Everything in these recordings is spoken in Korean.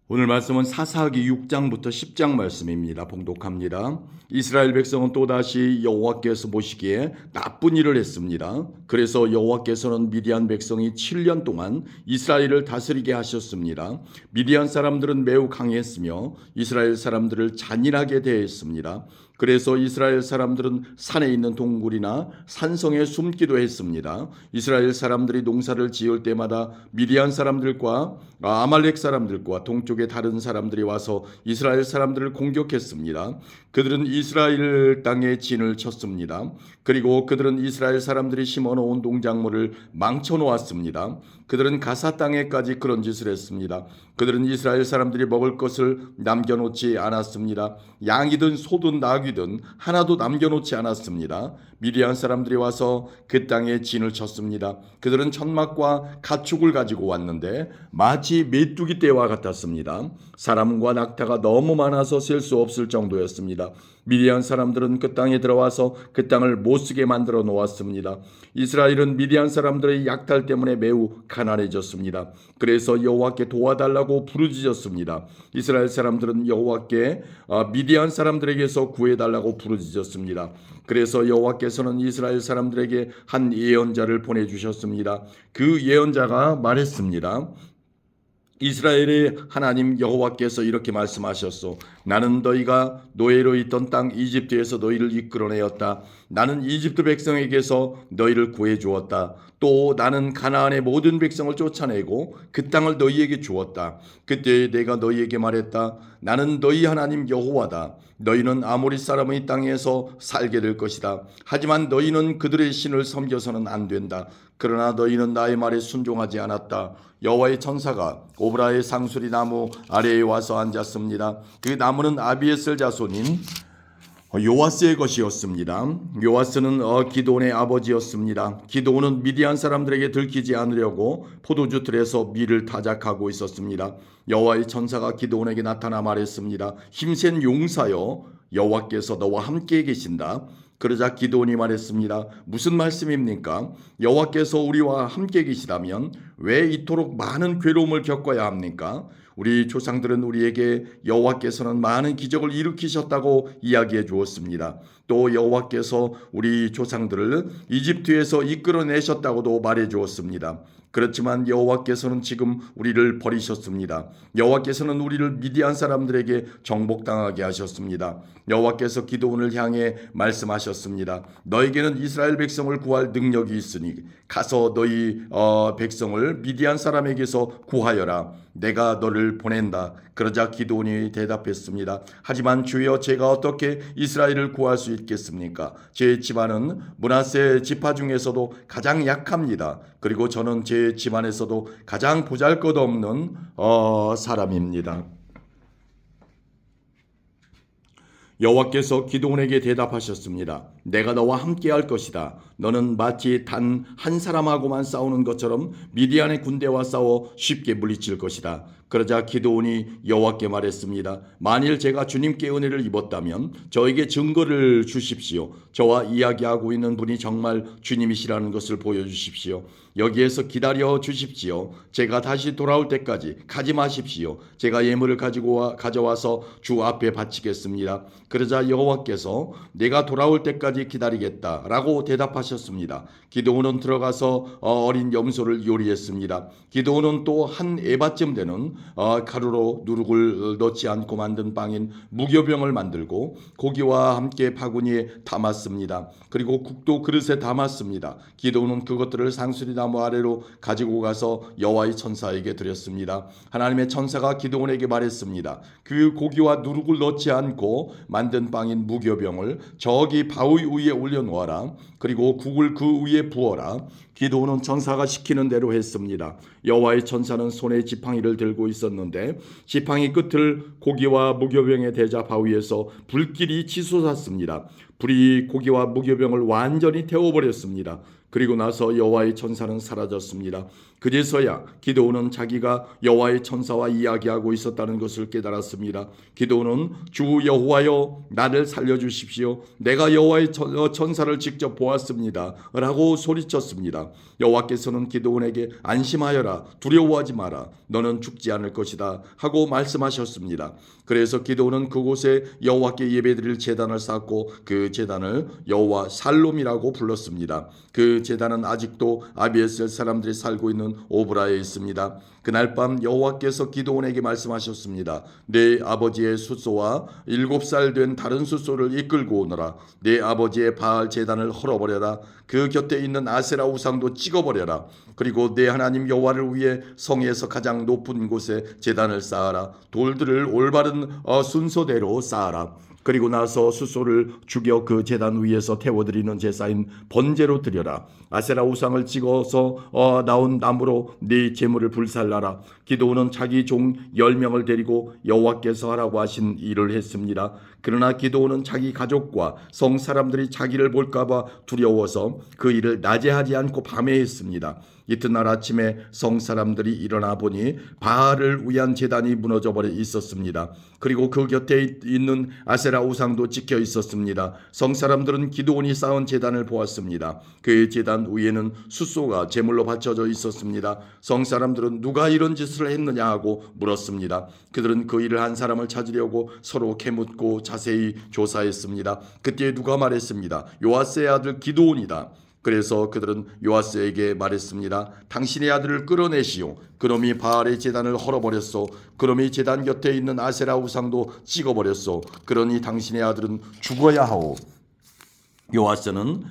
오늘 말씀은 사사기 6장부터 10장 말씀입니다. 봉독합니다. 이스라엘 백성은 또다시 여호와께서 보시기에 나쁜 일을 했습니다. 그래서 여호와께서는 미디안 백성이 7년 동안 이스라엘을 다스리게 하셨습니다. 미디안 사람들은 매우 강했으며 이스라엘 사람들을 잔인하게 대했습니다. 그래서 이스라엘 사람들은 산에 있는 동굴이나 산성에 숨기도 했습니다. 이스라엘 사람들이 농사를 지을 때마다 미디안 사람들과 아말렉 사람들과 동쪽의 다른 사람들이 와서 이스라엘 사람들을 공격했습니다. 그들은 이스라엘 땅에 진을 쳤습니다. 그리고 그들은 이스라엘 사람들이 심어놓은 농작물을 망쳐놓았습니다. 그들은 가사 땅에까지 그런 짓을 했습니다. 그들은 이스라엘 사람들이 먹을 것을 남겨놓지 않았습니다. 양이든 소든 나귀든 하나도 남겨놓지 않았습니다. 미디안 사람들이 와서 그 땅에 진을 쳤습니다. 그들은 천막과 가축을 가지고 왔는데 마치 메뚜기 떼와 같았습니다. 사람과 낙타가 너무 많아서 셀 수 없을 정도였습니다. 미디안 사람들은 그 땅에 들어와서 그 땅을 못쓰게 만들어 놓았습니다. 이스라엘은 미디안 사람들의 약탈 때문에 매우 가난해졌습니다. 그래서 여호와께 도와달라고 부르짖었습니다. 이스라엘 사람들은 여호와께 미디안 사람들에게서 구해달라고 부르짖었습니다. 그래서 여호와께서는 이스라엘 사람들에게 한 예언자를 보내주셨습니다. 그 예언자가 말했습니다. 이스라엘의 하나님 여호와께서 이렇게 말씀하셨소. 나는 너희가 노예로 있던 땅 이집트에서 너희를 이끌어내었다. 나는 이집트 백성에게서 너희를 구해주었다. 또 나는 가나안의 모든 백성을 쫓아내고 그 땅을 너희에게 주었다. 그때 내가 너희에게 말했다. 나는 너희 하나님 여호와다. 너희는 아모리 사람의 땅에서 살게 될 것이다. 하지만 너희는 그들의 신을 섬겨서는 안 된다. 그러나 너희는 나의 말에 순종하지 않았다. 여호와의 천사가 오브라의 상수리 나무 아래에 와서 앉았습니다. 그 나무는 아비에셀 자손인 요아스의 것이었습니다. 요아스는 기드온의 아버지였습니다. 기드온은 미디안 사람들에게 들키지 않으려고 포도주 틀에서 밀을 타작하고 있었습니다. 여호와의 천사가 기드온에게 나타나 말했습니다. 힘센 용사여, 여호와께서 너와 함께 계신다. 그러자 기드온이 말했습니다. 무슨 말씀입니까? 여호와께서 우리와 함께 계시다면 왜 이토록 많은 괴로움을 겪어야 합니까? 우리 조상들은 우리에게 여호와께서는 많은 기적을 일으키셨다고 이야기해 주었습니다. 또 여호와께서 우리 조상들을 이집트에서 이끌어내셨다고도 말해 주었습니다. 그렇지만 여호와께서는 지금 우리를 버리셨습니다. 여호와께서는 우리를 미디안 사람들에게 정복당하게 하셨습니다. 여호와께서 기드온을 향해 말씀하셨습니다. 너에게는 이스라엘 백성을 구할 능력이 있으니 가서 너희 백성을 미디안 사람에게서 구하여라. 내가 너를 보낸다. 그러자 기드온이 대답했습니다. 하지만 주여, 제가 어떻게 이스라엘을 구할 수 있겠습니까? 제 집안은 므낫세 지파 중에서도 가장 약합니다. 그리고 저는 제 집안에서도 가장 보잘것없는 사람입니다. 여호와께서 기드온에게 대답하셨습니다. 내가 너와 함께할 것이다. 너는 마치 단 한 사람하고만 싸우는 것처럼 미디안의 군대와 싸워 쉽게 물리칠 것이다. 그러자 기드온이 여호와께 말했습니다. 만일 제가 주님께 은혜를 입었다면 저에게 증거를 주십시오. 저와 이야기하고 있는 분이 정말 주님이시라는 것을 보여주십시오. 여기에서 기다려 주십시오. 제가 다시 돌아올 때까지 가지 마십시오. 제가 예물을 가져와서 주 앞에 바치겠습니다. 그러자 여호와께서 내가 돌아올 때까지 기다리겠다라고 대답하셨습니다. 기드온은 들어가서 어린 염소를 요리했습니다. 기드온은 또 한 에바쯤 되는 가루로 누룩을 넣지 않고 만든 빵인 무교병을 만들고 고기와 함께 바구니에 담았습니다. 그리고 국도 그릇에 담았습니다. 기드온은 그것들을 상수리 나무 아래로 가지고 가서 여호와의 천사에게 드렸습니다. 하나님의 천사가 기드온에게 말했습니다. 그 고기와 누룩을 넣지 않고 만든 빵인 무교병을 저기 바위 위에 올려놓아라. 그리고 국을 그 위에 부어라. 기드온은 천사가 시키는 대로 했습니다. 여호와의 천사는 손에 지팡이를 들고 있었는데 지팡이 끝을 고기와 무교병에 대자 바위에서 불길이 치솟았습니다. 불이 고기와 무교병을 완전히 태워버렸습니다. 그리고 나서 여호와의 천사는 사라졌습니다. 그제서야 기드온은 자기가 여호와의 천사와 이야기하고 있었다는 것을 깨달았습니다. 기드온은 주 여호와여 나를 살려주십시오. 내가 여호와의 천사를 직접 보았습니다. 라고 소리쳤습니다. 여호와께서는 기드온에게 안심하여라, 두려워하지 마라, 너는 죽지 않을 것이다 하고 말씀하셨습니다. 그래서 기드온은 그곳에 여호와께 예배드릴 제단을 쌓고 그 제단을 여호와 살롬이라고 불렀습니다. 그 제단은 아직도 아비에셀 사람들이 살고 있는 오브라에 있습니다. 그날 밤 여호와께서 기드온에게 말씀하셨습니다. 내 아버지의 숫소와 7살 된 다른 숫소를 이끌고 오너라. 내 아버지의 바알 제단을 헐어버려라. 그 곁에 있는 아세라 우상도 찍어버려라. 그리고 내 하나님 여호와를 위해 성에서 가장 높은 곳에 제단을 쌓아라. 돌들을 올바른 순서대로 쌓아라. 그리고 나서 숫소를 죽여 그 제단 위에서 태워드리는 제사인 번제로 드려라. 아세라 우상을 찍어서 나온 나무로 네 제물을 불살라라. 기드온은 자기 종 10명을 데리고 여호와께서 하라고 하신 일을 했습니다. 그러나 기드온은 자기 가족과 성 사람들이 자기를 볼까봐 두려워서 그 일을 낮에 하지 않고 밤에 했습니다. 이튿날 아침에 성 사람들이 일어나 보니 바알을 위한 제단이 무너져 버려 있었습니다. 그리고 그 곁에 있는 아세라 우상도 찍혀 있었습니다. 성 사람들은 기드온이 쌓은 제단을 보았습니다. 그 제단 위에는 숫소가 제물로 바쳐져 있었습니다. 성 사람들은 누가 이런 짓을 했느냐 하고 물었습니다. 그들은 그 일을 한 사람을 찾으려고 서로 캐묻고 자세히 조사했습니다. 그때 누가 말했습니다. 요아스의 아들 기드온이다. 그래서 그들은 요아스에게 말했습니다. 당신의 아들을 끌어내시오. 그놈이 바알의 제단을 헐어버렸소. 그놈이 제단 곁에 있는 아세라 우상도 찍어버렸소. 그러니 당신의 아들은 죽어야 하오. 요아스는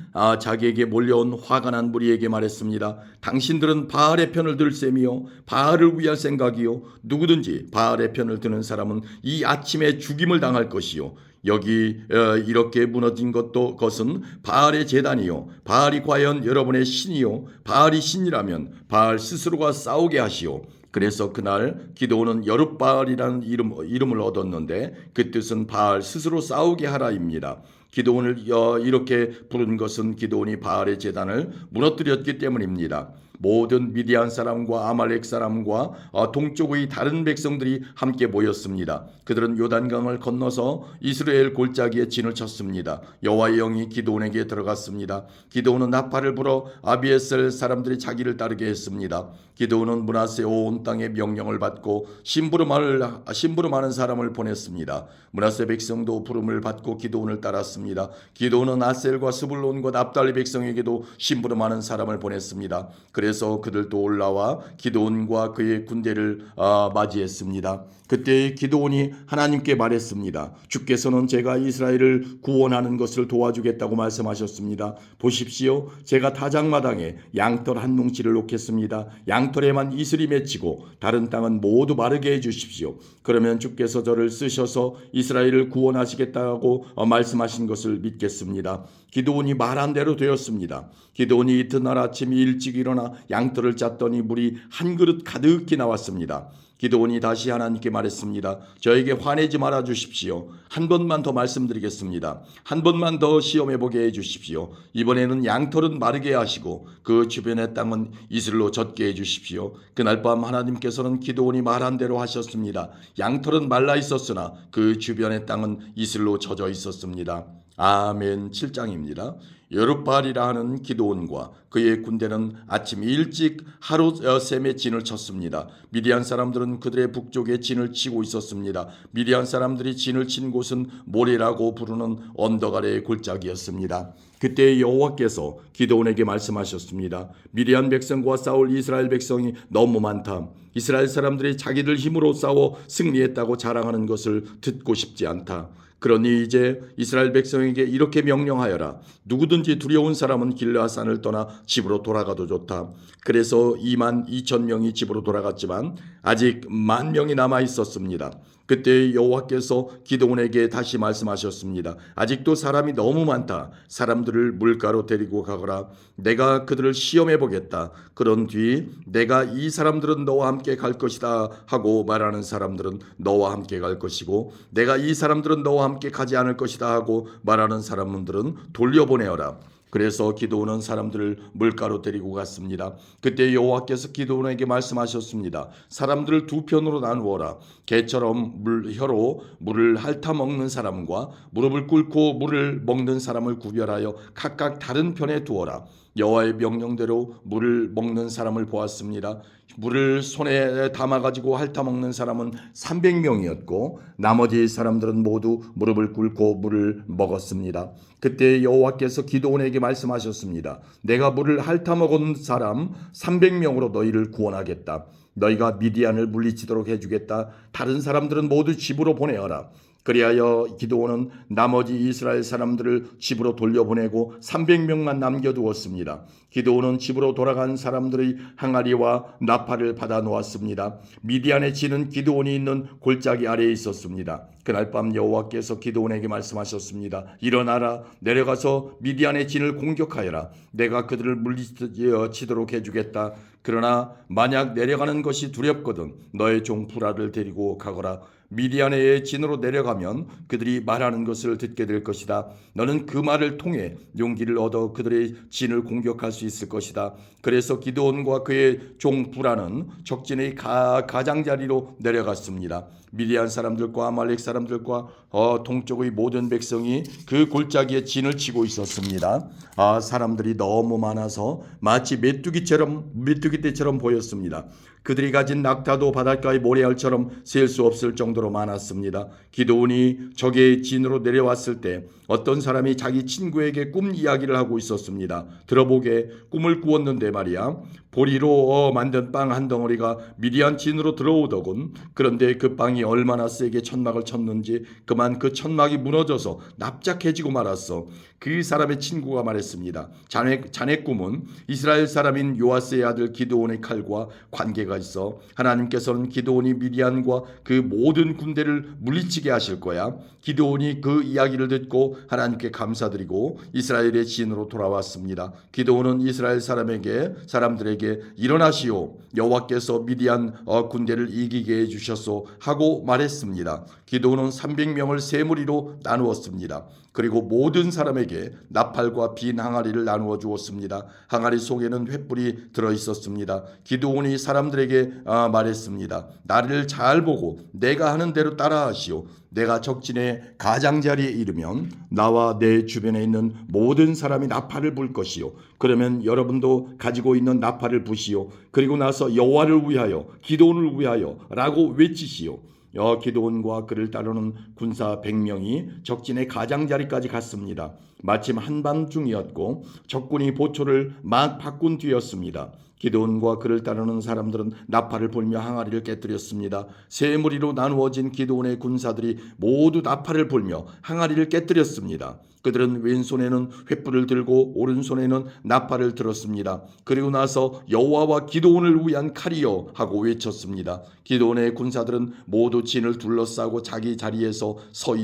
자기에게 몰려온 화가 난 무리에게 말했습니다. 당신들은 바알의 편을 들 셈이요, 바알을 위할 생각이요. 누구든지 바알의 편을 드는 사람은 이 아침에 죽임을 당할 것이요. 여기 이렇게 무너진 것은 바알의 제단이요, 바알이 과연 여러분의 신이요, 바알이 신이라면 바알 스스로가 싸우게 하시오. 그래서 그날 기드온은 여룻바알이라는 이름을 얻었는데 그 뜻은 바알 스스로 싸우게 하라입니다. 기드온을 이렇게 부른 것은 기드온이 바알의 제단을 무너뜨렸기 때문입니다. 모든 미디안 사람과 아말렉 사람과 동쪽의 다른 백성들이 함께 모였습니다. 그들은 요단강을 건너서 이스라엘 골짜기에 진을 쳤습니다. 여호와의 영이 기드온에게 들어갔습니다. 기드온은 나팔을 불어 아비에셀 사람들이 자기를 따르게 했습니다. 기드온은 므낫세 온 땅에 명령을 받고 심부름하는 사람을 보냈습니다. 므낫세 백성도 부름을 받고 기드온을 따랐습니다. 기드온은 아셀과 스불론과 납달리 백성에게도 심부름하는 사람을 보냈습니다. 그래서 그들도 올라와 기드온과 그의 군대를 맞이했습니다. 그때 기드온이 하나님께 말했습니다. 주께서는 제가 이스라엘을 구원하는 것을 도와주겠다고 말씀하셨습니다. 보십시오. 제가 타작마당에 양털 한 뭉치를 놓겠습니다. 양털에만 이슬이 맺히고 다른 땅은 모두 마르게 해주십시오. 그러면 주께서 저를 쓰셔서 이스라엘을 구원하시겠다고 말씀하신 것을 믿겠습니다. 기드온이 말한 대로 되었습니다. 기드온이 이튿날 아침 일찍 일어나 양털을 짰더니 물이 한 그릇 가득히 나왔습니다. 기드온이 다시 하나님께 말했습니다. 저에게 화내지 말아 주십시오. 한 번만 더 말씀드리겠습니다. 한 번만 더 시험해보게 해주십시오. 이번에는 양털은 마르게 하시고 그 주변의 땅은 이슬로 젖게 해주십시오. 그날 밤 하나님께서는 기드온이 말한 대로 하셨습니다. 양털은 말라 있었으나 그 주변의 땅은 이슬로 젖어 있었습니다. 아멘. 7장입니다. 여룻바알이라 하는 기드온과 그의 군대는 아침 일찍 하루 셈에 진을 쳤습니다. 미디안 사람들은 그들의 북쪽에 진을 치고 있었습니다. 미디안 사람들이 진을 친 곳은 모레라고 부르는 언덕 아래의 골짜기였습니다. 그때 여호와께서 기드온에게 말씀하셨습니다. 미디안 백성과 싸울 이스라엘 백성이 너무 많다. 이스라엘 사람들이 자기들 힘으로 싸워 승리했다고 자랑하는 것을 듣고 싶지 않다. 그러니 이제 이스라엘 백성에게 이렇게 명령하여라. 누구든지 두려운 사람은 길르앗산을 떠나 집으로 돌아가도 좋다. 그래서 22,000명이 집으로 돌아갔지만 아직 10,000명이 남아 있었습니다. 그때 여호와께서 기드온에게 다시 말씀하셨습니다. 아직도 사람이 너무 많다. 사람들을 물가로 데리고 가거라. 내가 그들을 시험해 보겠다. 그런 뒤 내가 이 사람들은 너와 함께 갈 것이다 하고 말하는 사람들은 너와 함께 갈 것이고 내가 이 사람들은 너와 함께 가지 않을 것이다 하고 말하는 사람들은 돌려보내어라. 그래서 기드온은 사람들을 물가로 데리고 갔습니다. 그때 여호와께서 기드온에게 말씀하셨습니다. 사람들을 두 편으로 나누어라. 개처럼 혀로 물을 핥아 먹는 사람과 무릎을 꿇고 물을 먹는 사람을 구별하여 각각 다른 편에 두어라. 여호와의 명령대로 물을 먹는 사람을 보았습니다. 물을 손에 담아가지고 핥아먹는 사람은 300명이었고 나머지 사람들은 모두 무릎을 꿇고 물을 먹었습니다. 그때 여호와께서 기드온에게 말씀하셨습니다. 내가 물을 핥아먹은 사람 300명으로 너희를 구원하겠다. 너희가 미디안을 물리치도록 해주겠다. 다른 사람들은 모두 집으로 보내어라. 그리하여 기드온은 나머지 이스라엘 사람들을 집으로 돌려보내고 300명만 남겨두었습니다. 기드온은 집으로 돌아간 사람들의 항아리와 나팔을 받아 놓았습니다. 미디안의 진은 기드온이 있는 골짜기 아래에 있었습니다. 그날 밤 여호와께서 기드온에게 말씀하셨습니다. 일어나라, 내려가서 미디안의 진을 공격하여라. 내가 그들을 물리치도록 해주겠다. 그러나 만약 내려가는 것이 두렵거든 너의 종 부라를 데리고 가거라. 미디안의 진으로 내려가면 그들이 말하는 것을 듣게 될 것이다. 너는 그 말을 통해 용기를 얻어 그들의 진을 공격할 수 있을 것이다. 그래서 기드온과 그의 종 부라는 적진의 가장자리로 내려갔습니다. 미디안 사람들과 아말렉 사람들과 동쪽의 모든 백성이 그 골짜기에 진을 치고 있었습니다. 사람들이 너무 많아서 마치 메뚜기 떼처럼 보였습니다. 그들이 가진 낙타도 바닷가의 모래알처럼 셀 수 없을 정도로 많았습니다. 기드온이 적의 진으로 내려왔을 때 어떤 사람이 자기 친구에게 꿈 이야기를 하고 있었습니다. 들어보게, 꿈을 꾸었는데 말이야. 보리로 만든 빵 한 덩어리가 미디안 진으로 들어오더군. 그런데 그 빵이 얼마나 세게 천막을 쳤는지 그만 그 천막이 무너져서 납작해지고 말았어. 그 사람의 친구가 말했습니다. 자네 꿈은 이스라엘 사람인 요아스의 아들 기드온의 칼과 관계가 있어. 하나님께서는 기드온이 미디안과 그 모든 군대를 물리치게 하실 거야. 기드온이 그 이야기를 듣고 하나님께 감사드리고 이스라엘의 진으로 돌아왔습니다. 기드온은 이스라엘 사람들에게 일어나시오. 여호와께서 미디안 군대를 이기게 해주셨소 하고 말했습니다. 기드온은 300명을 세 무리로 나누었습니다. 그리고 모든 사람에게 나팔과 빈 항아리를 나누어 주었습니다. 항아리 속에는 횃불이 들어있었습니다. 기드온이 사람들에게 말했습니다. 나를 잘 보고 내가 하는 대로 따라하시오. 내가 적진의 가장자리에 이르면 나와 내 주변에 있는 모든 사람이 나팔을 불 것이요. 그러면 여러분도 가지고 있는 나팔을 부시오. 그리고 나서 여호와를 위하여 기드온을 위하여 라고 외치시오. 기드온과 그를 따르는 군사 100명이 적진의 가장자리까지 갔습니다. 마침 한밤중이었고 적군이 보초를 막 바꾼 뒤였습니다. 기드온과 그를 따르는 사람들은 나팔을 불며 항아리를 깨뜨렸습니다. 세 무리로 나누어진 기드온의 군사들이 모두 나팔을 불며 항아리를 깨뜨렸습니다. 그들은 왼손에는 횃불을 들고 오른손에는 나팔을 들었습니다. 그리고 나서 여호와와 기드온을 위한 칼이여 하고 외쳤습니다. 기드온의 군사들은 모두 진을 둘러싸고 자기 자리에서 서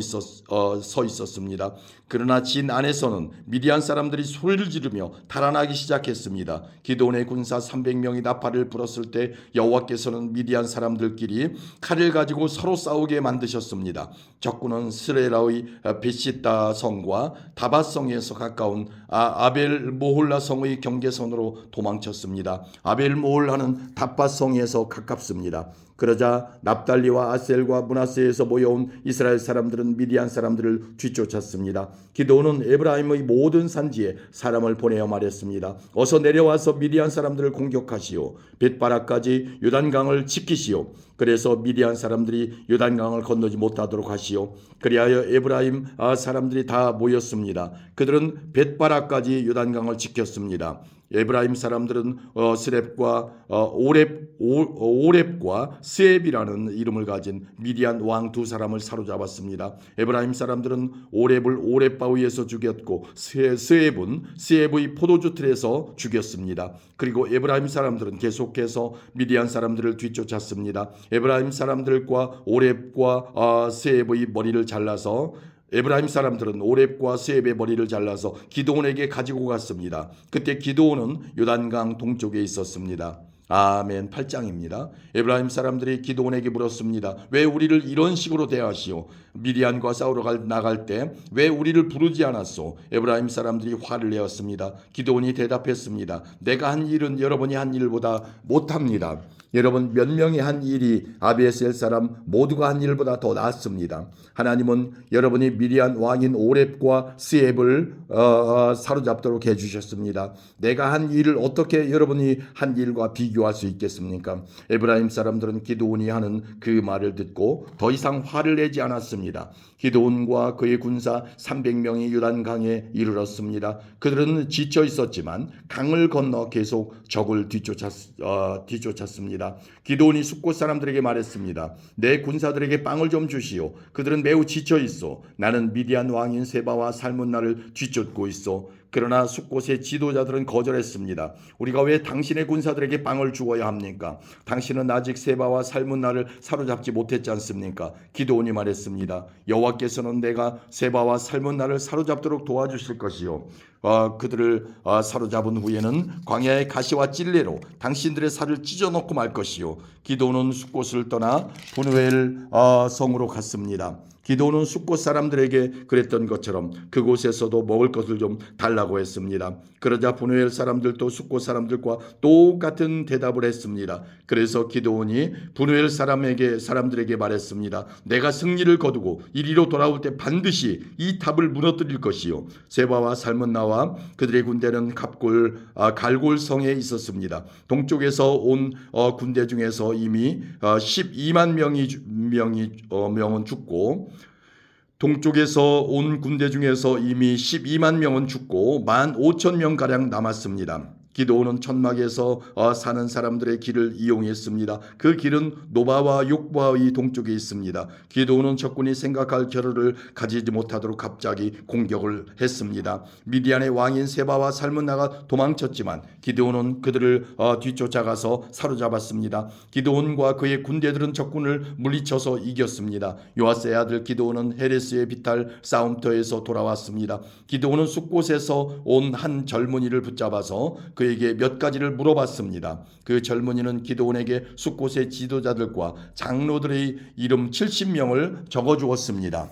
있었습니다. 그러나 진 안에서는 미디안 사람들이 소리를 지르며 달아나기 시작했습니다. 기드온의 군사 300명이 나팔을 불었을 때 여호와께서는 미디안 사람들끼리 칼을 가지고 서로 싸우게 만드셨습니다. 적군은 스레라의 베시다 성과 다밧 성에서 가까운 아벨 모홀라 성의 경계선으로 도망쳤습니다. 아벨 모홀라는 다밧 성에서 가깝습니다. 그러자 납달리와 아셀과 므낫세에서 모여온 이스라엘 사람들은 미디안 사람들을 뒤쫓았습니다. 기드온은 에브라임의 모든 산지에 사람을 보내어 말했습니다. 어서 내려와서 미디안 사람들을 공격하시오. 벳바라까지 요단강을 지키시오. 그래서 미디안 사람들이 요단강을 건너지 못하도록 하시오. 그리하여 에브라임 사람들이 다 모였습니다. 그들은 벳바라까지 요단강을 지켰습니다. 에브라임 사람들은 스렙과 오렙과 스앱이라는 이름을 가진 미디안 왕 두 사람을 사로잡았습니다. 에브라임 사람들은 오렙을 오렙바위에서 죽였고 스앱은 스앱의 포도주 틀에서 죽였습니다. 그리고 에브라임 사람들은 계속해서 미디안 사람들을 뒤쫓았습니다. 에브라임 사람들과 오렙과 스앱의 머리를 잘라서 에브라임 사람들은 오렙과 스앱의 머리를 잘라서 기드온에게 가지고 갔습니다. 그때 기드온은 요단강 동쪽에 있었습니다. 아멘. 8장입니다. 에브라임 사람들이 기드온에게 물었습니다. 왜 우리를 이런 식으로 대하시오? 미디안과 싸우러 나갈 때 왜 우리를 부르지 않았소? 에브라임 사람들이 화를 내었습니다. 기드온이 대답했습니다. 내가 한 일은 여러분이 한 일보다 못합니다. 여러분 몇 명이 한 일이 아비에셀 사람 모두가 한 일보다 더 낫습니다. 하나님은 여러분이 미디안 왕인 오렙과 스앱을 사로잡도록 해주셨습니다. 내가 한 일을 어떻게 여러분이 한 일과 비교할 수 있겠습니까? 에브라임 사람들은 기드온이 하는 그 말을 듣고 더 이상 화를 내지 않았습니다. 기드온과 그의 군사 300명이 요단강에 이르렀습니다. 그들은 지쳐 있었지만 강을 건너 계속 적을 뒤쫓았습니다. 기드온이 숫곳 사람들에게 말했습니다. 내 군사들에게 빵을 좀 주시오. 그들은 매우 지쳐 있어. 나는 미디안 왕인 세바와 살문나를 뒤쫓고 있어. 그러나 숫곳의 지도자들은 거절했습니다. 우리가 왜 당신의 군사들에게 빵을 주어야 합니까? 당신은 아직 세바와 살문나를 사로잡지 못했지 않습니까? 기드온이 말했습니다. 여호와께서는 내가 세바와 살문나를 사로잡도록 도와주실 것이요. 그들을 사로잡은 후에는 광야의 가시와 찔레로 당신들의 살을 찢어놓고 말 것이요. 기드온은 숫곳을 떠나 브누엘 성으로 갔습니다. 기드온은 숫곳 사람들에게 그랬던 것처럼 그곳에서도 먹을 것을 좀 달라고 했습니다. 그러자 브누엘 사람들도 숫곳 사람들과 똑같은 대답을 했습니다. 그래서 기드온이 브누엘 사람들에게 말했습니다. 내가 승리를 거두고 이리로 돌아올 때 반드시 이 탑을 무너뜨릴 것이요. 세바와 살문나와 그들의 군대는 갈골 성에 있었습니다. 동쪽에서 온 군대 중에서 이미 12만 명은 죽고 동쪽에서 온 군대 중에서 이미 12만 명은 죽고 15,000명가량 남았습니다. 기드온은 천막에서 사는 사람들의 길을 이용했습니다. 그 길은 노바와 욕바의 동쪽에 있습니다. 기드온은 적군이 생각할 겨를을 가지지 못하도록 갑자기 공격을 했습니다. 미디안의 왕인 세바와 살문나가 도망쳤지만 기드온은 그들을 뒤쫓아가서 사로잡았습니다. 기드온과 그의 군대들은 적군을 물리쳐서 이겼습니다. 요아스의 아들 기드온은 헤레스의 비탈 싸움터에서 돌아왔습니다. 기드온은 숫곳에서 온 한 젊은이를 붙잡아서 그에게 몇 가지를 물어봤습니다. 그 젊은이는 기드온에게 숫곳의 지도자들과 장로들의 이름 70명을 적어주었습니다.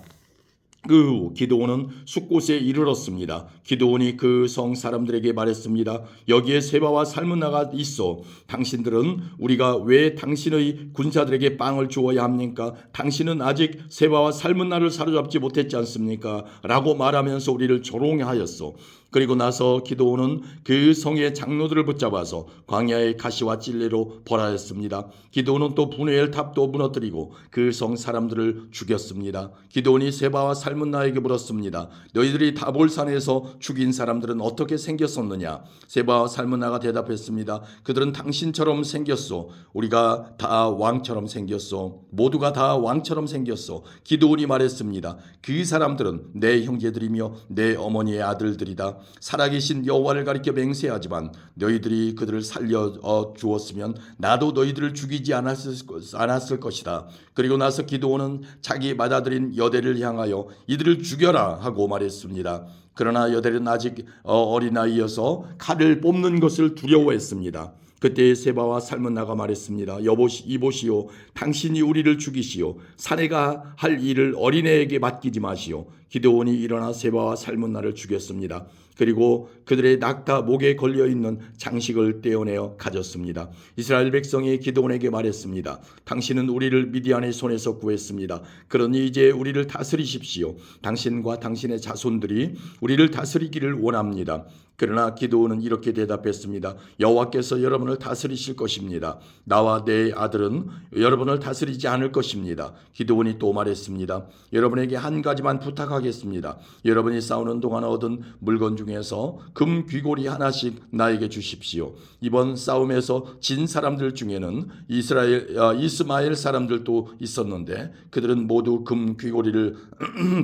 그 후 기드온은 숫곳에 이르렀습니다. 기드온이 그 성 사람들에게 말했습니다. 여기에 세바와 살문나가 있어. 당신들은 우리가 왜 당신의 군사들에게 빵을 주어야 합니까? 당신은 아직 세바와 살문나를 사로잡지 못했지 않습니까? 라고 말하면서 우리를 조롱하였어. 그리고 나서 기드온은 그 성의 장로들을 붙잡아서 광야의 가시와 찔레로 벌하였습니다. 기드온은 또 브누엘 탑도 무너뜨리고 그 성 사람들을 죽였습니다. 기드온이 세바와 살문나에게 물었습니다. 너희들이 다볼산에서 죽인 사람들은 어떻게 생겼었느냐? 세바와 살문나가 대답했습니다. 그들은 당신처럼 생겼소. 우리가 다 왕처럼 생겼소. 모두가 다 왕처럼 생겼소. 기드온이 말했습니다. 그 사람들은 내 형제들이며 내 어머니의 아들들이다. 살아계신 여호와를 가리켜 맹세하지만 너희들이 그들을 살려 주었으면 나도 너희들을 죽이지 않았을 것이다. 그리고 나서 기드온은 자기 맏아들인 여델을 향하여 이들을 죽여라 하고 말했습니다. 그러나 여델은 아직 어린아이여서 칼을 뽑는 것을 두려워했습니다. 그때 세바와 살문나가 말했습니다. 이보시오. 당신이 우리를 죽이시오. 사내가 할 일을 어린애에게 맡기지 마시오. 기드온이 일어나 세바와 살문나를 죽였습니다. 그리고 그들의 낙타 목에 걸려있는 장식을 떼어내어 가졌습니다. 이스라엘 백성이 기드온에게 말했습니다. 당신은 우리를 미디안의 손에서 구했습니다. 그러니 이제 우리를 다스리십시오. 당신과 당신의 자손들이 우리를 다스리기를 원합니다. 그러나 기드온은 이렇게 대답했습니다. 여호와께서 여러분을 다스리실 것입니다. 나와 내 아들은 여러분을 다스리지 않을 것입니다. 기드온이 또 말했습니다. 여러분에게 한 가지만 부탁하겠습니다. 여러분이 싸우는 동안 얻은 물건 중에서 금 귀고리 하나씩 나에게 주십시오. 이번 싸움에서 진 사람들 중에는 이스마엘 사람들도 있었는데 그들은 모두 금 귀고리를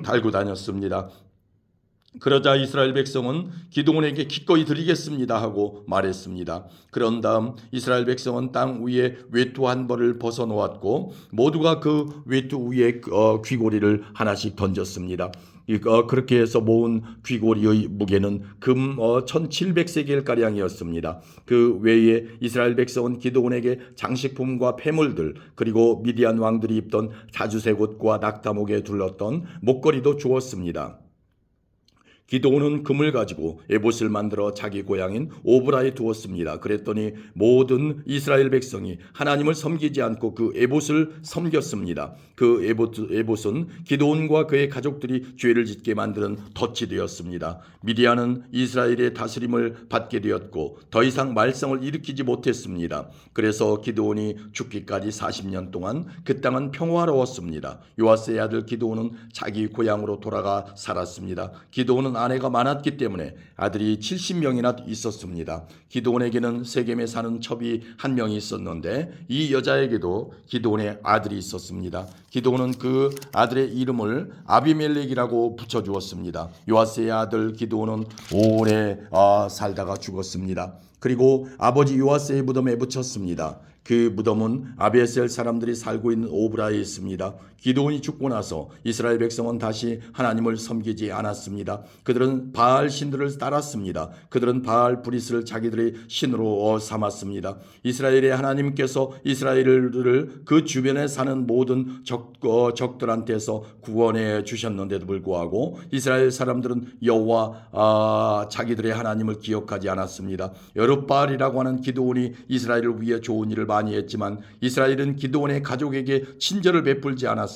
달고 다녔습니다. 그러자 이스라엘 백성은 기드온에게 기꺼이 드리겠습니다 하고 말했습니다. 그런 다음 이스라엘 백성은 땅 위에 외투 한 벌을 벗어놓았고 모두가 그 외투 위에 귀고리를 하나씩 던졌습니다. 그렇게 해서 모은 귀고리의 무게는 금 1700세겔가량이었습니다. 그 외에 이스라엘 백성은 기드온에게 장식품과 폐물들, 그리고 미디안 왕들이 입던 자주색 옷과 낙타목에 둘렀던 목걸이도 주었습니다. 기드온은 금을 가지고 에봇을 만들어 자기 고향인 오브라에 두었습니다. 그랬더니 모든 이스라엘 백성이 하나님을 섬기지 않고 그 에봇을 섬겼습니다. 그 에봇은 기드온과 그의 가족들이 죄를 짓게 만드는 덫이 되었습니다. 미디안은 이스라엘의 다스림을 받게 되었고 더 이상 말썽을 일으키지 못했습니다. 그래서 기드온이 죽기까지 40년 동안 그 땅은 평화로웠습니다. 요아스의 아들 기드온은 자기 고향으로 돌아가 살았습니다. 기드온은 아내가 많았기 때문에 아들이 70명이나 있었습니다. 기드온에게는 세겜에 사는 첩이 한 명이 있었는데 이 여자에게도 기드온의 아들이 있었습니다. 기드온은 그 아들의 이름을 아비멜렉이라고 붙여주었습니다. 요아스의 아들 기드온은 오래 살다가 죽었습니다. 그리고 아버지 요아스의 무덤에 묻혔습니다. 그 무덤은 아비에셀 사람들이 살고 있는 오브라에 있습니다. 기드온이 죽고 나서 이스라엘 백성은 다시 하나님을 섬기지 않았습니다. 그들은 바알 신들을 따랐습니다. 그들은 바알 브리스를 자기들의 신으로 삼았습니다. 이스라엘의 하나님께서 이스라엘을 그 주변에 사는 모든 적들한테서 구원해 주셨는데도 불구하고 이스라엘 사람들은 여호와 자기들의 하나님을 기억하지 않았습니다. 여룻바알이라고 하는 기드온이 이스라엘을 위해 좋은 일을 많이 했지만 이스라엘은 기드온의 가족에게 친절을 베풀지 않았습니다.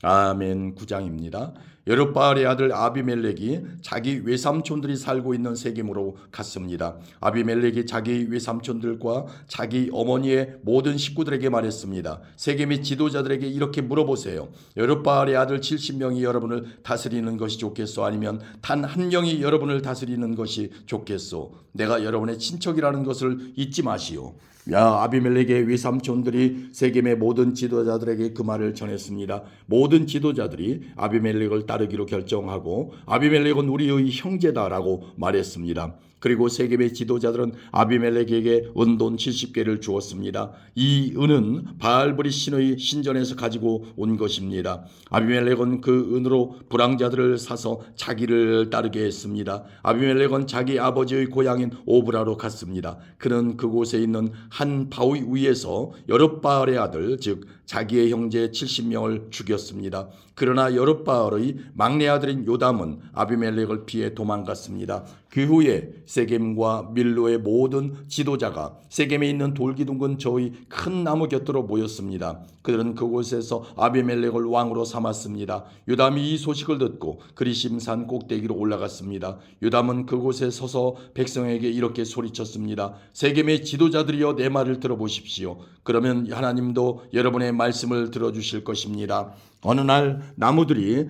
아멘. 9장입니다. 여룻바알의 아들 아비멜렉이 자기 외삼촌들이 살고 있는 세겜으로 갔습니다. 아비멜렉이 자기 외삼촌들과 자기 어머니의 모든 식구들에게 말했습니다. 세겜의 지도자들에게 이렇게 물어보세요. 여룻바알의 아들 70명이 여러분을 다스리는 것이 좋겠소? 아니면 단 한 명이 여러분을 다스리는 것이 좋겠소? 내가 여러분의 친척이라는 것을 잊지 마시오. 아비멜렉의 외삼촌들이 세겜의 모든 지도자들에게 그 말을 전했습니다. 모든 지도자들이 아비멜렉을 따르기로 결정하고 아비멜렉은 우리의 형제다라고 말했습니다. 그리고 세겜의 지도자들은 아비멜렉에게 은돈 70개를 주었습니다. 이 은은 바알브리 신의 신전에서 가지고 온 것입니다. 아비멜렉은 그 은으로 불황자들을 사서 자기를 따르게 했습니다. 아비멜렉은 자기 아버지의 고향인 오브라로 갔습니다. 그는 그곳에 있는 한 바위 위에서 여룻바알의 아들, 즉 자기의 형제 70명을 죽였습니다. 그러나 여룻바알의 막내 아들인 요담은 아비멜렉을 피해 도망갔습니다. 그 후에 세겜과 밀로의 모든 지도자가 세겜에 있는 돌기둥 근처의 큰 나무 곁으로 모였습니다. 그들은 그곳에서 아비멜렉을 왕으로 삼았습니다. 요담이 이 소식을 듣고 그리심산 꼭대기로 올라갔습니다. 요담은 그곳에 서서 백성에게 이렇게 소리쳤습니다. 세겜의 지도자들이여, 내 말을 들어보십시오. 그러면 하나님도 여러분의 말씀을 들어주실 것입니다. 어느 날 나무들이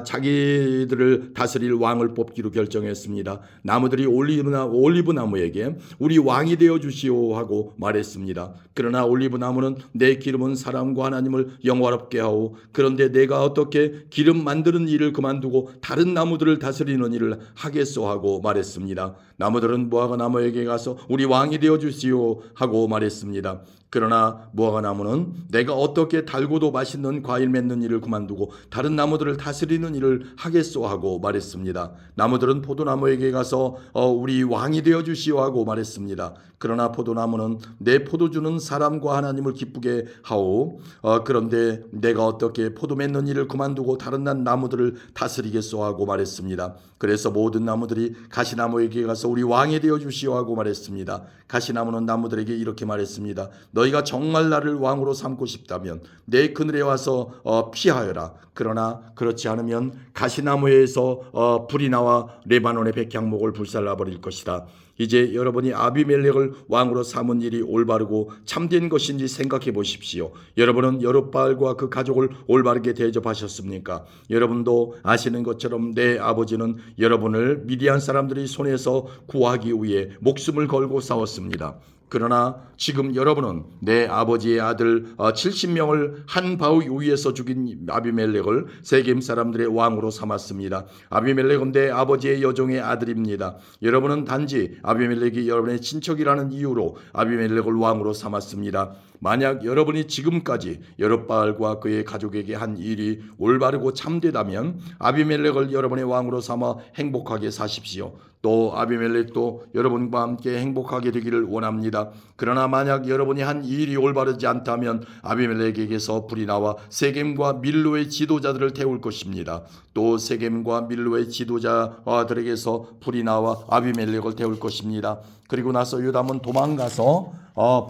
자기들을 다스릴 왕을 뽑기로 결정했습니다. 나무들이 올리브 나무에게 우리 왕이 되어 주시오 하고 말했습니다. 그러나 올리브 나무는 내 기름은 사람과 하나님을 영화롭게 하오. 그런데 내가 어떻게 기름 만드는 일을 그만두고 다른 나무들을 다스리는 일을 하겠소 하고 말했습니다. 나무들은 무화과 나무에게 가서 우리 왕이 되어 주시오 하고 말했습니다. 그러나 무화과 나무는 내가 어떻게 달고도 맛있는 과일 맺는 일을 그만두고 다른 나무들을 다스리는 일을 하겠소 하고 말했습니다. 나무들은 포도나무에게 가서 우리 왕이 되어 주시오 하고 말했습니다. 그러나 포도나무는 내 포도주는 사람과 하나님을 기쁘게 하오. 그런데 내가 어떻게 포도 맺는 일을 그만두고 다른 나무들을 다스리겠소 하고 말했습니다. 그래서 모든 나무들이 가시나무에게 가서 우리 왕이 되어 주시오 하고 말했습니다. 가시나무는 나무들에게 이렇게 말했습니다. 너희가 정말 나를 왕으로 삼고 싶다면 내 그늘에 와서 피하여라. 그러나 그렇지 않으면 가시나무에서 불이 나와 레바논의 백향목을 불살라 버릴 것이다. 이제 여러분이 아비멜렉을 왕으로 삼은 일이 올바르고 참된 것인지 생각해 보십시오. 여러분은 여룻바알과 그 가족을 올바르게 대접하셨습니까? 여러분도 아시는 것처럼 내 아버지는 여러분을 미디안 사람들이 손에서 구하기 위해 목숨을 걸고 싸웠습니다. 그러나 지금 여러분은 내 아버지의 아들 70명을 한 바위 위에서 죽인 아비멜렉을 세겜 사람들의 왕으로 삼았습니다. 아비멜렉은 내 아버지의 여종의 아들입니다. 여러분은 단지 아비멜렉이 여러분의 친척이라는 이유로 아비멜렉을 왕으로 삼았습니다. 만약 여러분이 지금까지 여룻바알과 그의 가족에게 한 일이 올바르고 참되다면 아비멜렉을 여러분의 왕으로 삼아 행복하게 사십시오. 또 아비멜렉도 여러분과 함께 행복하게 되기를 원합니다. 그러나 만약 여러분이 한 일이 올바르지 않다면 아비멜렉에게서 불이 나와 세겜과 밀로의 지도자들을 태울 것입니다. 또 세겜과 밀로의 지도자들에게서 불이 나와 아비멜렉을 태울 것입니다. 그리고 나서 요담은 도망가서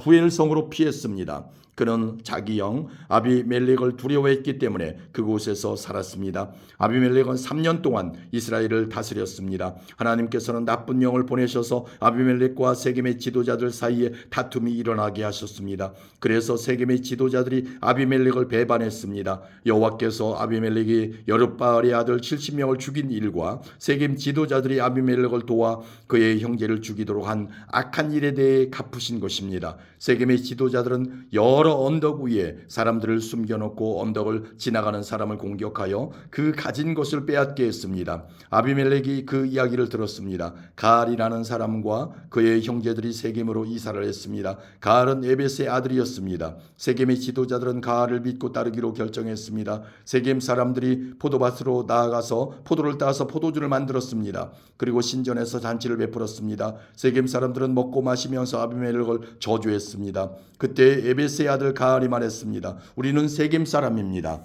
부엘성으로 피했습니다. 그는 자기 형 아비멜렉을 두려워했기 때문에 그곳에서 살았습니다. 아비멜렉은 3년 동안 이스라엘을 다스렸습니다. 하나님께서는 나쁜 영을 보내셔서 아비멜렉과 세겜의 지도자들 사이에 다툼이 일어나게 하셨습니다. 그래서 세겜의 지도자들이 아비멜렉을 배반했습니다. 여호와께서 아비멜렉이 여룻바알의 아들 70명을 죽인 일과 세겜 지도자들이 아비멜렉을 도와 그의 형제를 죽이도록 한 악한 일에 대해 갚으신 것입니다. 세겜의 지도자들은 여러 언덕 위에 사람들을 숨겨놓고 언덕을 지나가는 사람을 공격하여 그 가진 것을 빼앗게 했습니다. 아비멜렉이 그 이야기를 들었습니다. 가알이라는 사람과 그의 형제들이 세겜으로 이사를 했습니다. 가알은 에벳의 아들이었습니다. 세겜의 지도자들은 가알을 믿고 따르기로 결정했습니다. 세겜 사람들이 포도밭으로 나아가서 포도를 따서 포도주를 만들었습니다. 그리고 신전에서 잔치를 베풀었습니다. 세겜 사람들은 먹고 마시면서 아비멜렉을 저주했습니다. 그때 에벳의 아들 가알이 말했습니다. 우리는 세겜 사람입니다.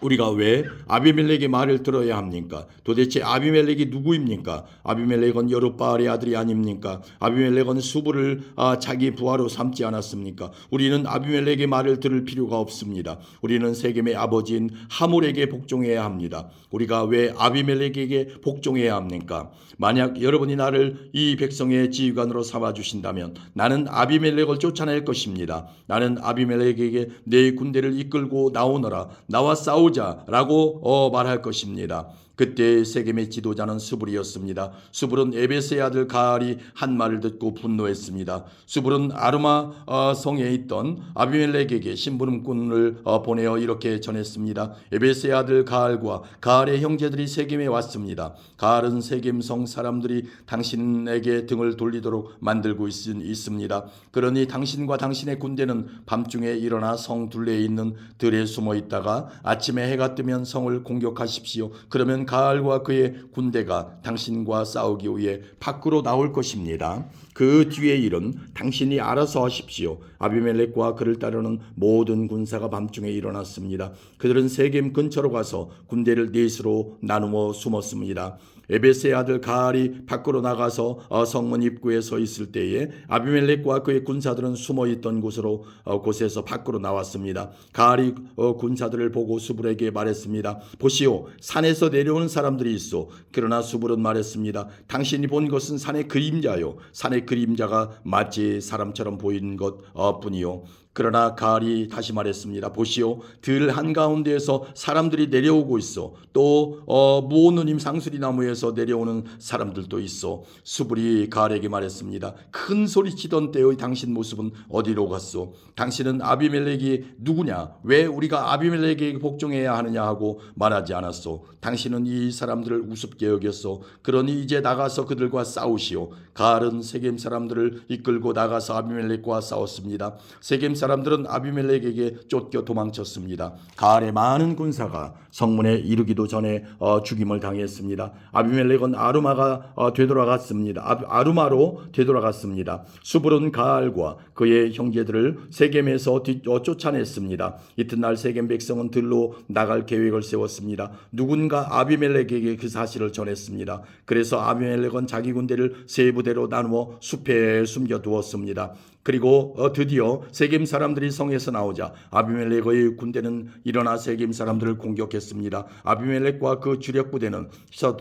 우리가 왜 아비멜렉의 말을 들어야 합니까? 도대체 아비멜렉이 누구입니까? 아비멜렉은 여룻바알의 아들이 아닙니까? 아비멜렉은 수부를 자기 부하로 삼지 않았습니까? 우리는 아비멜렉의 말을 들을 필요가 없습니다. 우리는 세겜의 아버지인 하몰에게 복종해야 합니다. 우리가 왜 아비멜렉에게 복종해야 합니까? 만약 여러분이 나를 이 백성의 지휘관으로 삼아주신다면 나는 아비멜렉을 쫓아낼 것입니다. 나는 아비멜렉에게 내 군대를 이끌고 나오너라, 나와 싸우자라고 말할 것입니다. 그때 세겜의 지도자는 수불이었습니다. 수불은 에벳의 아들 가알이 한 말을 듣고 분노했습니다. 수불은 아르마 성에 있던 아비멜렉에게 심부름꾼을 보내어 이렇게 전했습니다. 에벳의 아들 가알과 가알의 형제들이 세겜에 왔습니다. 가알은 세겜 성 사람들이 당신에게 등을 돌리도록 만들고 있습니다. 그러니 당신과 당신의 군대는 밤중에 일어나 성 둘레에 있는 들에 숨어 있다가 아침에 해가 뜨면 성을 공격하십시오. 그러면 가알과 그의 군대가 당신과 싸우기 위해 밖으로 나올 것입니다. 그 뒤의 일은 당신이 알아서 하십시오. 아비멜렉과 그를 따르는 모든 군사가 밤중에 일어났습니다. 그들은 세겜 근처로 가서 군대를 넷으로 나누어 숨었습니다. 에벳의 아들 가알이 밖으로 나가서 성문 입구에 서 있을 때에 아비멜렉과 그의 군사들은 숨어있던 곳에서 밖으로 나왔습니다. 가알이 군사들을 보고 수불에게 말했습니다. 보시오, 산에서 내려오는 사람들이 있어. 그러나 수불은 말했습니다. 당신이 본 것은 산의 그림자요. 산의 그림자가 마치 사람처럼 보이는 것 뿐이요. 그러나 가알이 다시 말했습니다. 보시오, 들 한가운데에서 사람들이 내려오고 있어. 또 무오누님 상수리 나무에서 내려오는 사람들도 있어. 수불이 가알에게 말했습니다. 큰 소리 치던 때의 당신 모습은 어디로 갔소? 당신은 아비멜렉이 누구냐? 왜 우리가 아비멜렉에게 복종해야 하느냐 하고 말하지 않았소? 당신은 이 사람들을 우습게 여겼소. 그러니 이제 나가서 그들과 싸우시오. 가알은 세겜 사람들을 이끌고 나가서 아비멜렉과 싸웠습니다. 세겜 사람들은 아비멜렉에게 쫓겨 도망쳤습니다. 가알의 많은 군사가 성문에 이르기도 전에 죽임을 당했습니다. 아비멜렉은 아루마로 되돌아갔습니다. 수불은 가알과 그의 형제들을 세겜에서 쫓아냈습니다. 이튿날 세겜 백성은 들로 나갈 계획을 세웠습니다. 누군가 아비멜렉에게 그 사실을 전했습니다. 그래서 아비멜렉은 자기 군대를 세 부대로 나누어 숲에 숨겨두었습니다. 그리고 드디어 세겜 사람들이 성에서 나오자 아비멜렉의 군대는 일어나 세겜 사람들을 공격했습니다. 아비멜렉과 그 주력 부대는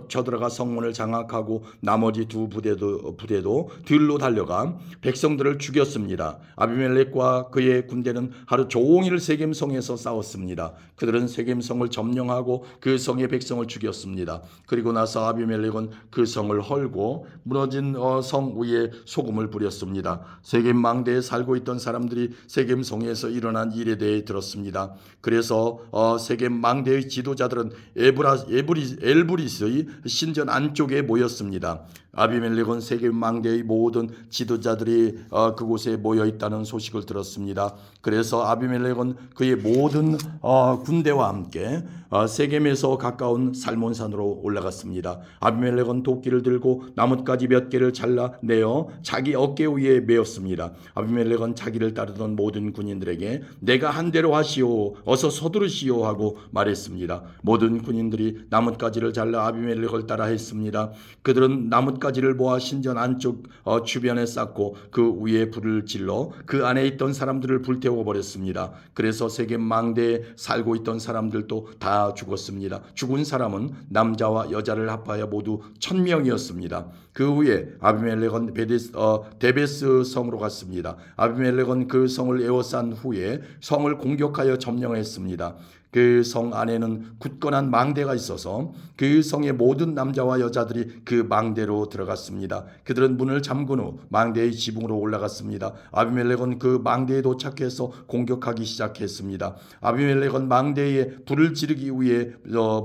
쳐들어가 성문을 장악하고 나머지 두 부대도 들로 달려가 백성들을 죽였습니다. 아비멜렉과 그의 군대는 하루 종일 세겜 성에서 싸웠습니다. 그들은 세겜 성을 점령하고 그 성의 백성을 죽였습니다. 그리고 나서 아비멜렉은 그 성을 헐고 무너진 성 위에 소금을 뿌렸습니다. 세겜 망대에 살고 있던 사람들이 세겜 성에서 일어난 일에 대해 들었습니다. 그래서 세겜 망대의 지도자들은 엘브리스의 신전 안쪽에 모였습니다. 아비멜렉은 세겜 망대의 모든 지도자들이 그곳에 모여 있다는 소식을 들었습니다. 그래서 아비멜렉은 그의 모든 군대와 함께 세겜에서 가까운 살몬산으로 올라갔습니다. 아비멜렉은 도끼를 들고 나뭇가지 몇 개를 잘라내어 자기 어깨 위에 메었습니다. 아비멜렉은 자기를 따르던 모든 군인들에게 내가 한 대로 하시오, 어서 서두르시오 하고 말했습니다. 모든 군인들이 나뭇가지를 잘라 아비멜렉을 따라 했습니다. 그들은 나뭇가지를 모아 신전 안쪽 주변에 쌓고 그 위에 불을 질러 그 안에 있던 사람들을 불태워 버렸습니다. 그래서 세겜 망대에 살고 있던 사람들도 다 죽었습니다. 죽은 사람은 남자와 여자를 합하여 모두 1000명이었습니다. 그 후에 아비멜렉은 데베스 성으로 갔습니다. 아비멜렉은 그 성을 에워싼 후에 성을 공격하여 점령했습니다. 그 성 안에는 굳건한 망대가 있어서 그 성의 모든 남자와 여자들이 그 망대로 들어갔습니다. 그들은 문을 잠근 후 망대의 지붕으로 올라갔습니다. 아비멜렉은 그 망대에 도착해서 공격하기 시작했습니다. 아비멜렉은 망대에 불을 지르기 위해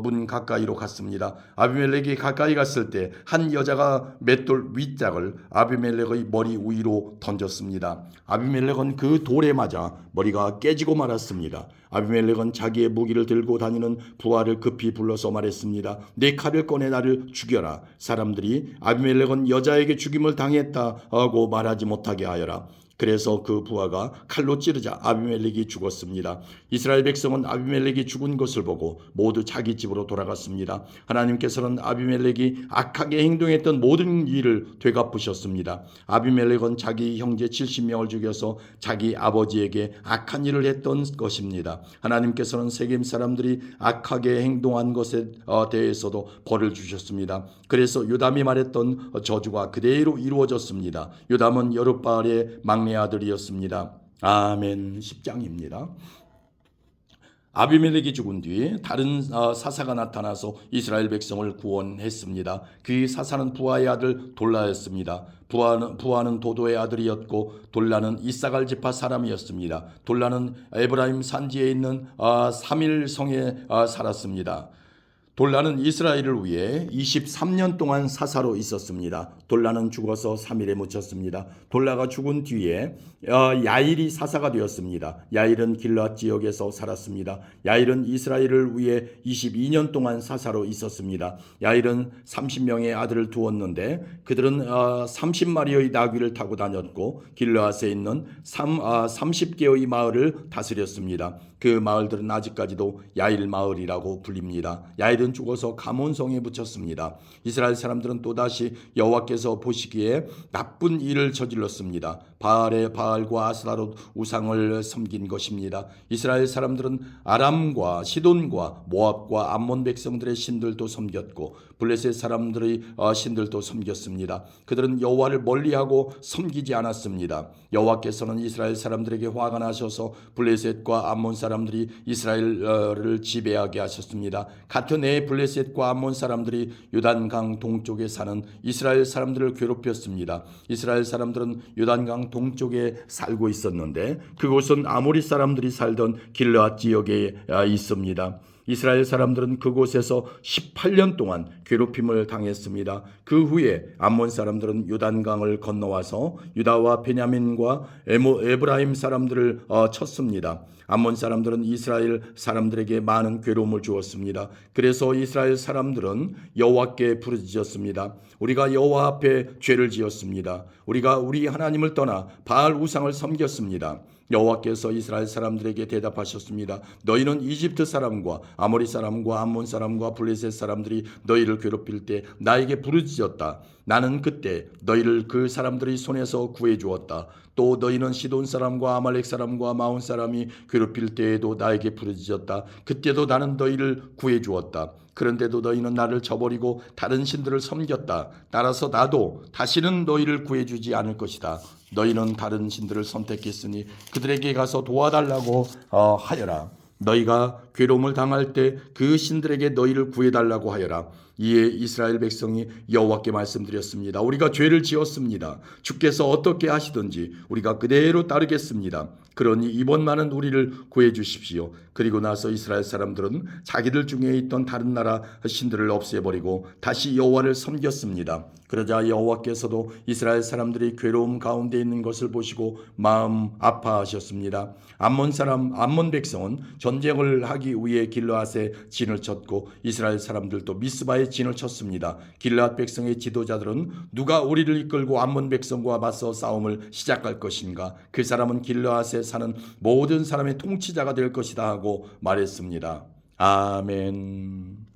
문 가까이로 갔습니다. 아비멜렉이 가까이 갔을 때 한 여자가 맷돌 윗짝을 아비멜렉의 머리 위로 던졌습니다. 아비멜렉은 그 돌에 맞아 머리가 깨지고 말았습니다. 아비멜렉은 자기의 무기를 들고 다니는 부하를 급히 불러서 말했습니다. 내 칼을 꺼내 나를 죽여라. 사람들이 아비멜렉은 여자에게 죽임을 당했다 하고 말하지 못하게 하여라. 그래서 그 부하가 칼로 찌르자 아비멜렉이 죽었습니다. 이스라엘 백성은 아비멜렉이 죽은 것을 보고 모두 자기 집으로 돌아갔습니다. 하나님께서는 아비멜렉이 악하게 행동했던 모든 일을 되갚으셨습니다. 아비멜렉은 자기 형제 70명을 죽여서 자기 아버지에게 악한 일을 했던 것입니다. 하나님께서는 세겜 사람들이 악하게 행동한 것에 대해서도 벌을 주셨습니다. 그래서 요담이 말했던 저주가 그대로 이루어졌습니다. 요담은 여룻바알의 막내 아들이었습니다. 아멘. 10장입니다. 아비멜렉이 죽은 뒤 다른 사사가 나타나서 이스라엘 백성을 구원했습니다. 그 사사는 부하의 아들 돌라였습니다. 부하는 도도의 아들이었고 돌라는 이사갈 지파 사람이었습니다. 돌라는 에브라임 산지에 있는 사밀성에 살았습니다. 돌라는 이스라엘을 위해 23년 동안 사사로 있었습니다. 돌라는 죽어서 3일에 묻혔습니다. 돌라가 죽은 뒤에 야일이 사사가 되었습니다. 야일은 길앗 지역에서 살았습니다. 야일은 이스라엘을 위해 22년 동안 사사로 있었습니다. 야일은 30명의 아들을 두었는데 그들은 30마리의 나귀를 타고 다녔고 길앗에 있는 30개의 마을을 다스렸습니다. 그 마을들은 아직까지도 야일 마을이라고 불립니다. 야일은 죽어서 가몬성에 묻혔습니다. 이스라엘 사람들은 또다시 여호와께서 보시기에 나쁜 일을 저질렀습니다. 바알과 아스타롯 우상을 섬긴 것입니다. 이스라엘 사람들은 아람과 시돈과 모압과 암몬 백성들의 신들도 섬겼고 블레셋 사람들의 신들도 섬겼습니다. 그들은 여호와를 멀리하고 섬기지 않았습니다. 여호와께서는 이스라엘 사람들에게 화가 나셔서 블레셋과 암몬 사람들이 이스라엘을 지배하게 하셨습니다. 같은 해에 블레셋과 암몬 사람들이 요단강 동쪽에 사는 이스라엘 사람들을 괴롭혔습니다. 이스라엘 사람들은 요단강 동쪽에 살고 있었는데 그곳은 아모리 사람들이 살던 길르앗 지역에 있습니다. 이스라엘 사람들은 그곳에서 18년 동안 괴롭힘을 당했습니다. 그 후에 암몬 사람들은 요단강을 건너와서 유다와 베냐민과 에브라임 사람들을 쳤습니다. 암몬 사람들은 이스라엘 사람들에게 많은 괴로움을 주었습니다. 그래서 이스라엘 사람들은 여호와께 부르짖었습니다. 우리가 여호와 앞에 죄를 지었습니다. 우리가 우리 하나님을 떠나 바알 우상을 섬겼습니다. 여호와께서 이스라엘 사람들에게 대답하셨습니다. 너희는 이집트 사람과 아모리 사람과 암몬 사람과 블레셋 사람들이 너희를 괴롭힐 때 나에게 부르짖었다. 나는 그때 너희를 그 사람들의 손에서 구해 주었다. 또 너희는 시돈 사람과 아말렉 사람과 마온 사람이 괴롭힐 때에도 나에게 부르짖었다. 그때도 나는 너희를 구해 주었다. 그런데도 너희는 나를 저버리고 다른 신들을 섬겼다. 따라서 나도 다시는 너희를 구해주지 않을 것이다. 너희는 다른 신들을 선택했으니 그들에게 가서 도와달라고 하여라. 너희가 괴로움을 당할 때 그 신들에게 너희를 구해달라고 하여라. 이에 이스라엘 백성이 여호와께 말씀드렸습니다. 우리가 죄를 지었습니다. 주께서 어떻게 하시든지 우리가 그대로 따르겠습니다. 그러니 이번만은 우리를 구해 주십시오. 그리고 나서 이스라엘 사람들은 자기들 중에 있던 다른 나라 신들을 없애버리고 다시 여호와를 섬겼습니다. 그러자 여호와께서도 이스라엘 사람들이 괴로움 가운데 있는 것을 보시고 마음 아파하셨습니다. 암몬 백성은 전쟁을 하기 위해 길르앗에 진을 쳤고 이스라엘 사람들도 미스바에 진을 쳤습니다. 길르앗 백성의 지도자들은 누가 우리를 이끌고 암몬 백성과 맞서 싸움을 시작할 것인가? 그 사람은 길르앗에 사는 모든 사람의 통치자가 될 것이다 하고 말했습니다. 아멘.